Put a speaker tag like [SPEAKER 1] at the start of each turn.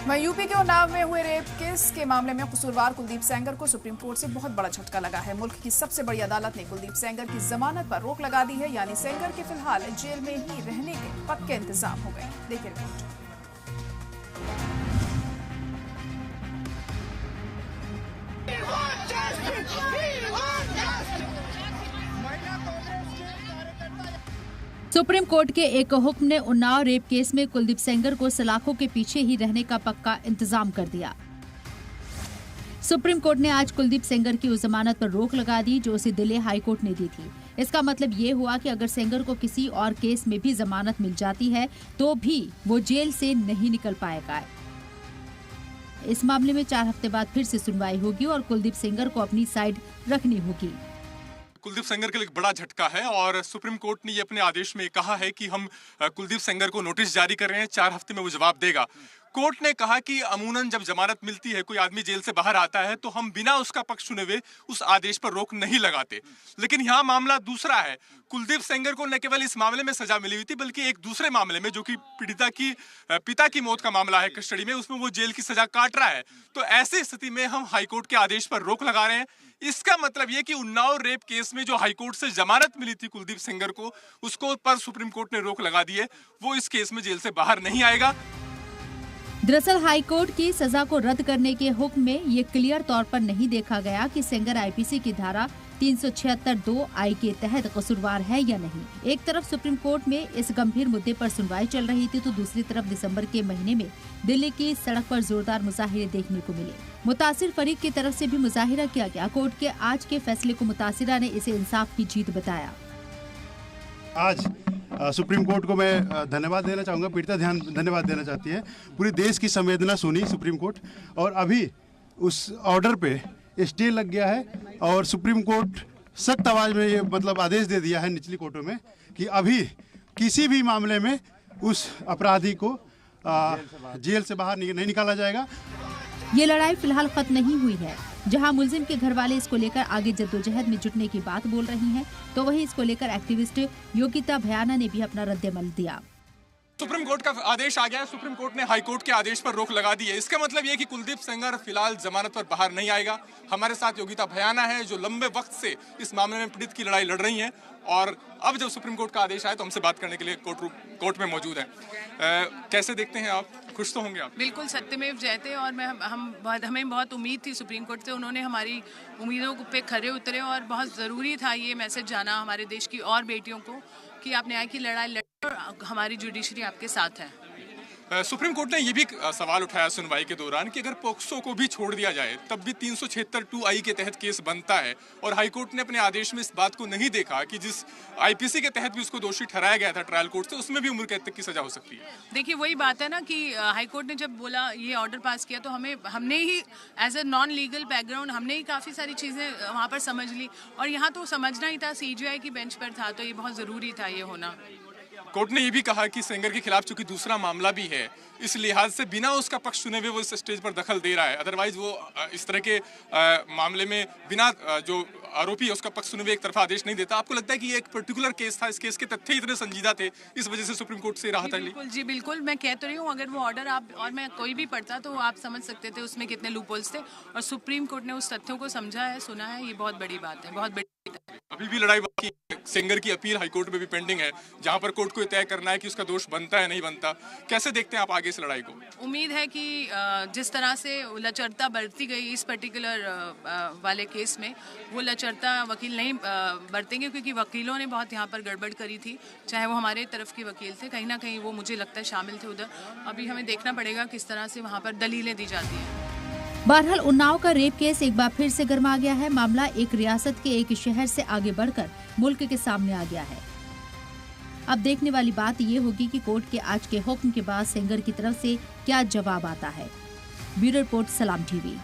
[SPEAKER 1] वहीं यूपी के उन्नाव में हुए रेप केस के मामले में कसूरवार कुलदीप सेंगर को सुप्रीम कोर्ट से बहुत बड़ा झटका लगा है। मुल्क की सबसे बड़ी अदालत ने कुलदीप सेंगर की जमानत पर रोक लगा दी है, यानी सेंगर के फिलहाल जेल में ही रहने के पक्के इंतजाम हो गए। देखिए रिपोर्ट।
[SPEAKER 2] सुप्रीम कोर्ट के एक हुक्म ने उन्नाव रेप केस में कुलदीप सेंगर को सलाखों के पीछे ही रहने का पक्का इंतजाम कर दिया। सुप्रीम कोर्ट ने आज कुलदीप सेंगर की उस जमानत पर रोक लगा दी जो उसे दिल्ली हाई कोर्ट ने दी थी। इसका मतलब ये हुआ कि अगर सेंगर को किसी और केस में भी जमानत मिल जाती है तो भी वो जेल से नहीं निकल पाएगा। इस मामले में 4 हफ्ते बाद फिर से सुनवाई होगी और कुलदीप सेंगर को अपनी साइड रखनी होगी।
[SPEAKER 3] कुलदीप सेंगर के लिए एक बड़ा झटका है और सुप्रीम कोर्ट ने ये अपने आदेश में कहा है कि हम कुलदीप सेंगर को नोटिस जारी कर रहे हैं, 4 हफ्ते में वो जवाब देगा। कोर्ट ने कहा कि अमूनन जब जमानत मिलती है, कोई आदमी जेल से बाहर आता है तो हम बिना उसका पक्ष सुने हुए उस आदेश पर रोक नहीं लगाते। लेकिन यहाँ मामला दूसरा है। कुलदीप सेंगर को न केवल इस मामले में सजा मिली हुई थी बल्कि एक दूसरे मामले में जो कि पीड़िता की पिता की मौत का मामला है कस्टडी में, उसमें वो जेल की सजा काट रहा है। तो ऐसी स्थिति में हम हाईकोर्ट के आदेश पर रोक लगा रहे हैं। इसका मतलब ये कि उन्नाव रेप केस में जो हाईकोर्ट से जमानत मिली थी कुलदीप सेंगर को, उसको पर सुप्रीम कोर्ट ने रोक लगा दी है। वो इस केस में जेल से बाहर नहीं आएगा।
[SPEAKER 2] दरअसल हाईकोर्ट की सजा को रद्द करने के हुक्म में ये क्लियर तौर पर नहीं देखा गया कि सेंगर आईपीसी की धारा 376(2) आई के तहत कसूरवार है या नहीं। एक तरफ सुप्रीम कोर्ट में इस गंभीर मुद्दे पर सुनवाई चल रही थी तो दूसरी तरफ दिसंबर के महीने में दिल्ली की सड़क पर जोरदार मुजाहिरे देखने को मिले। मुतासिर फरीक की तरफ से भी मुजाहिरा किया गया। कोर्ट के आज के फैसले को मुतासिरा ने इसे इंसाफ की जीत बताया।
[SPEAKER 4] आज सुप्रीम कोर्ट को मैं धन्यवाद देना चाहूँगा, पीड़िता धन्यवाद देना चाहती है। पूरी देश की संवेदना सुनी सुप्रीम कोर्ट और अभी उस ऑर्डर पे स्टे लग गया है और सुप्रीम कोर्ट सख्त आवाज में ये मतलब आदेश दे दिया है निचली कोर्टों में कि अभी किसी भी मामले में उस अपराधी को जेल से बाहर नहीं निकाला जाएगा।
[SPEAKER 2] ये लड़ाई फिलहाल खत्म नहीं हुई है। जहां मुलजिम के घर वाले इसको लेकर आगे जद्दोजहद में जुटने की बात बोल रही हैं, तो वहीं इसको लेकर एक्टिविस्ट योगिता भयाना ने भी अपना रद्देमल दिया।
[SPEAKER 3] सुप्रीम कोर्ट का आदेश आ गया है। सुप्रीम कोर्ट ने हाई कोर्ट के आदेश पर रोक लगा दी है। इसका मतलब ये कि कुलदीप सेंगर फिलहाल जमानत पर बाहर नहीं आएगा। हमारे साथ योगिता भयाना है जो लंबे वक्त से इस मामले में पीड़ित की लड़ाई लड़ रही हैं और अब जब सुप्रीम कोर्ट का आदेश आया तो हमसे बात करने के लिए कोर्ट में मौजूद है। कैसे देखते हैं आप? खुश तो होंगे आप?
[SPEAKER 5] बिल्कुल, सत्यमेव जयते। और हमें बहुत उम्मीद थी सुप्रीम कोर्ट से। उन्होंने हमारी उम्मीदों पे खरे उतरे और बहुत ज़रूरी था ये मैसेज जाना हमारे देश की और बेटियों को कि आप न्याय की लड़ाई लड़ें और हमारी जुडिशरी आपके साथ है।
[SPEAKER 3] सुप्रीम कोर्ट ने ये भी सवाल उठाया सुनवाई के दौरान कि अगर पोक्सो को भी छोड़ दिया जाए तब भी 376(2) आई के तहत केस बनता है और हाईकोर्ट ने अपने आदेश में इस बात को नहीं देखा कि जिस आईपीसी के तहत भी उसको दोषी ठहराया गया था ट्रायल कोर्ट से, उसमें भी उम्र कैद तक की सजा हो सकती है।
[SPEAKER 5] देखिए वही बात है ना कि हाईकोर्ट ने जब बोला ये ऑर्डर पास किया तो हमने ही as a non legal background हमने ही काफ़ी सारी चीज़ें वहाँ पर समझ ली और यहाँ तो समझना ही था, सीजीआई की बेंच पर था तो ये बहुत ज़रूरी था ये होना।
[SPEAKER 3] कोर्ट ने ये भी कहा कि सेंगर के खिलाफ चूंकि दूसरा मामला भी है, इस लिहाज से बिना उसका पक्ष सुने हुए वो इस स्टेज पर दखल दे रहा है। अदरवाइज वो इस तरह के मामले में बिना जो आरोपी है उसका पक्ष सुने हुए एक तरफा आदेश नहीं देता। आपको लगता है कि ये एक पर्टिकुलर केस था, इस केस के तथ्य इतने संजीदा थे, इस वजह से सुप्रीम कोर्ट से राहत ली?
[SPEAKER 5] बिल्कुल जी, बिल्कुल। मैं कह तो रही हूँ अगर वो ऑर्डर आप और मैं कोई भी पढ़ता तो आप समझ सकते थे उसमें कितने लूपहोल्स थे और सुप्रीम कोर्ट ने उस तथ्यों को समझा है, सुना है। ये बहुत बड़ी बात है, बहुत बड़ी।
[SPEAKER 3] अभी भी लड़ाई बाकी है। सेंगर की अपील हाईकोर्ट में भी पेंडिंग है जहां पर कोर्ट को तय करना है कि उसका दोष बनता है नहीं बनता। कैसे देखते हैं आप आगे इस लड़ाई को?
[SPEAKER 5] उम्मीद है कि जिस तरह से लचरता बरती गई इस पर्टिकुलर वाले केस में, वो लचरता वकील नहीं बरतेंगे क्योंकि वकीलों ने बहुत यहाँ पर गड़बड़ करी थी, चाहे वो हमारे तरफ के वकील थे, कहीं ना कहीं वो मुझे लगता है शामिल थे उधर। अभी हमें देखना पड़ेगा किस तरह से वहाँ पर दलीलें दी जाती हैं।
[SPEAKER 2] बहरहाल उन्नाव का रेप केस एक बार फिर से गर्मा गया है। मामला एक रियासत के एक शहर से आगे बढ़कर मुल्क के सामने आ गया है। अब देखने वाली बात ये होगी कि कोर्ट के आज के हुक्म के बाद सेंगर की तरफ से क्या जवाब आता है। ब्यूरो रिपोर्ट, सलाम टीवी।